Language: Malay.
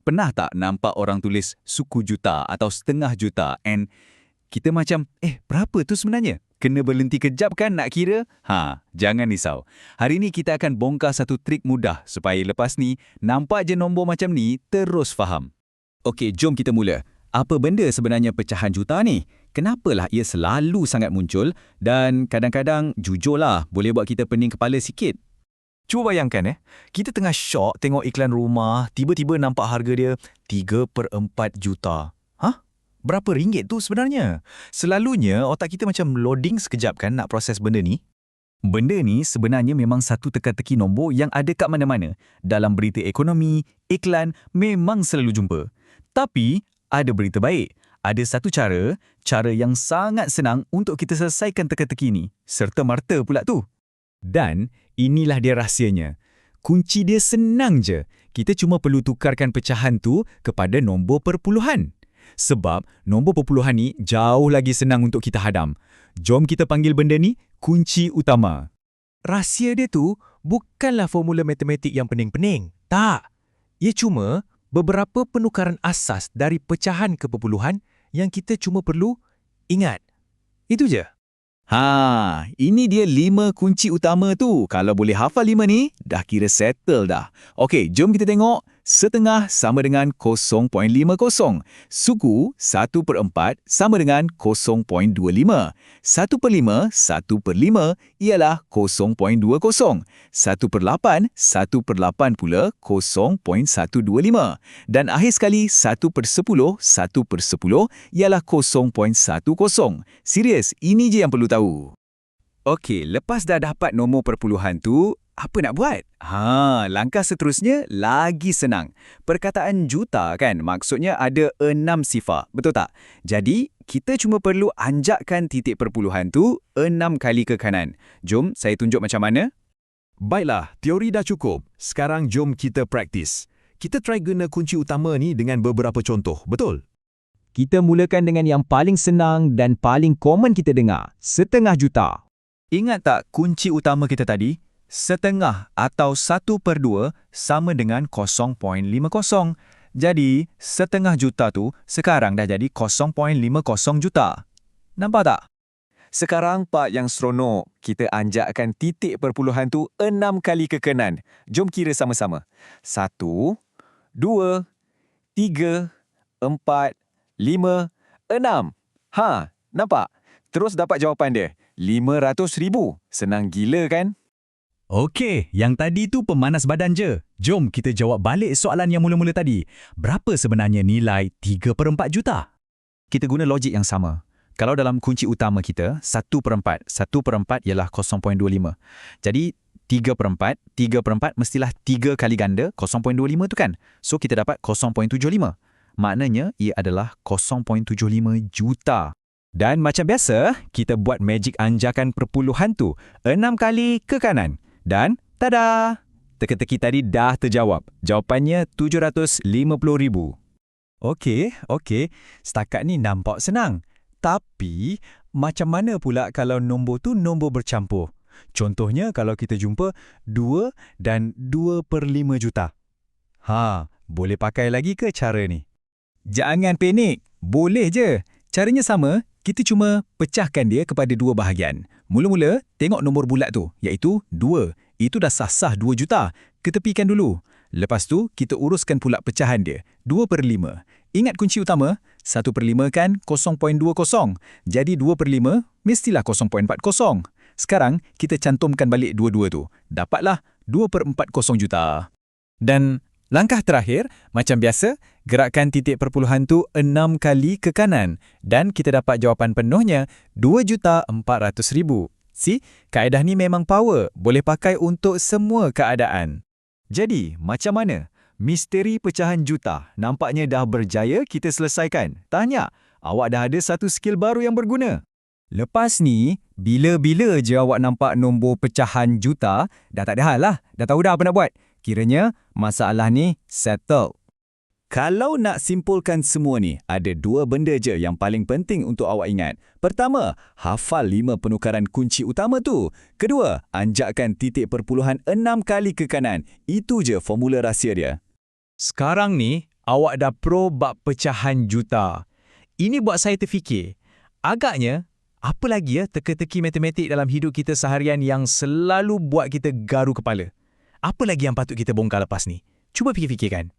Pernah tak nampak orang tulis suku juta atau setengah juta and kita macam, berapa tu sebenarnya? Kena berhenti kejap kan nak kira? Jangan risau. Hari ni kita akan bongkar satu trik mudah supaya lepas ni, nampak je nombor macam ni, terus faham. Okey, jom kita mula. Apa benda sebenarnya pecahan juta ni? Kenapalah ia selalu sangat muncul dan kadang-kadang jujurlah boleh buat kita pening kepala sikit. Cuba bayangkan kita tengah syok tengok iklan rumah, tiba-tiba nampak harga dia 3/4 juta. Berapa ringgit tu sebenarnya? Selalunya otak kita macam loading sekejap kan nak proses benda ni. Benda ni sebenarnya memang satu teka-teki nombor yang ada kat mana-mana. Dalam berita ekonomi, iklan memang selalu jumpa. Tapi ada berita baik. Ada satu cara yang sangat senang untuk kita selesaikan teka-teki ni. Serta-merta pula tu. Dan inilah dia rahsianya. Kunci dia senang je. Kita cuma perlu tukarkan pecahan tu kepada nombor perpuluhan. Sebab nombor perpuluhan ni jauh lagi senang untuk kita hadam. Jom kita panggil benda ni kunci utama. Rahsia dia tu bukanlah formula matematik yang pening-pening. Tak. Ia cuma beberapa penukaran asas dari pecahan ke perpuluhan yang kita cuma perlu ingat. Itu je. Ini dia 5 kunci utama tu. Kalau boleh hafal 5 ni, dah kira settle dah. Okey, jom kita tengok. Setengah sama dengan 0.50. Suku 1/4 sama dengan 0.25. 1/5 ialah 0.20. 1/8 pula 0.125. Dan akhir sekali 1/10 ialah 0.10. Serius, ini je yang perlu tahu. Okey, lepas dah dapat nombor perpuluhan tu, apa nak buat? Langkah seterusnya lagi senang. Perkataan juta kan, maksudnya ada 6 sifar, betul tak? Jadi, kita cuma perlu anjakkan titik perpuluhan tu 6 kali ke kanan. Jom, saya tunjuk macam mana. Baiklah, teori dah cukup. Sekarang jom kita praktis. Kita try guna kunci utama ni dengan beberapa contoh, betul? Kita mulakan dengan yang paling senang dan paling common kita dengar, setengah juta. Ingat tak kunci utama kita tadi? Setengah atau 1/2 sama dengan 0.50. Jadi, setengah juta tu sekarang dah jadi 0.50 juta. Nampak tak? Sekarang part yang seronok. Kita anjakkan titik perpuluhan tu 6 kali ke kanan. Jom kira sama-sama. 1, 2, 3, 4, 5, 6. Nampak? Terus dapat jawapan dia. 500,000. Senang gila kan? Okey, yang tadi tu pemanas badan je. Jom kita jawab balik soalan yang mula-mula tadi. Berapa sebenarnya nilai 3/4 juta? Kita guna logik yang sama. Kalau dalam kunci utama kita, 1/4 ialah 0.25. Jadi, 3/4 mestilah 3 kali ganda 0.25 tu kan? So, kita dapat 0.75. Maknanya, ia adalah 0.75 juta. Dan macam biasa, kita buat magic anjakan perpuluhan tu 6 kali ke kanan. Dan, tada! Teka-teki tadi dah terjawab. Jawapannya 750,000. Okey. Setakat ni nampak senang. Tapi, macam mana pula kalau nombor tu nombor bercampur? Contohnya kalau kita jumpa 2 dan 2/5 juta. Boleh pakai lagi ke cara ni? Jangan panik. Boleh je. Caranya sama. Kita cuma pecahkan dia kepada 2 bahagian. Mula-mula, tengok nombor bulat tu, iaitu 2. Itu dah sah-sah 2 juta. Ketepikan dulu. Lepas tu, kita uruskan pula pecahan dia. 2/5. Ingat kunci utama? 1/5 kan 0.20. Jadi 2/5 mestilah 0.40. Sekarang, kita cantumkan balik 2 tu. Dapatlah 2/40 juta. Dan langkah terakhir, macam biasa, gerakkan titik perpuluhan tu 6 kali ke kanan dan kita dapat jawapan penuhnya 2,400,000. Kaedah ni memang power, boleh pakai untuk semua keadaan. Jadi, macam mana? Misteri pecahan juta nampaknya dah berjaya kita selesaikan. Tanya, awak dah ada satu skill baru yang berguna. Lepas ni, bila-bila je awak nampak nombor pecahan juta, dah tak ada hal lah. Dah tahu dah apa nak buat. Kiranya, masalah ni settle. Kalau nak simpulkan semua ni, ada 2 benda je yang paling penting untuk awak ingat. Pertama, hafal 5 penukaran kunci utama tu. Kedua, anjakkan titik perpuluhan 6 kali ke kanan. Itu je formula rahsia dia. Sekarang ni, awak dah pro bab pecahan juta. Ini buat saya terfikir, agaknya apa lagi teka-teki matematik dalam hidup kita seharian yang selalu buat kita garu kepala? Apa lagi yang patut kita bongkar lepas ni? Cuba fikir-fikirkan.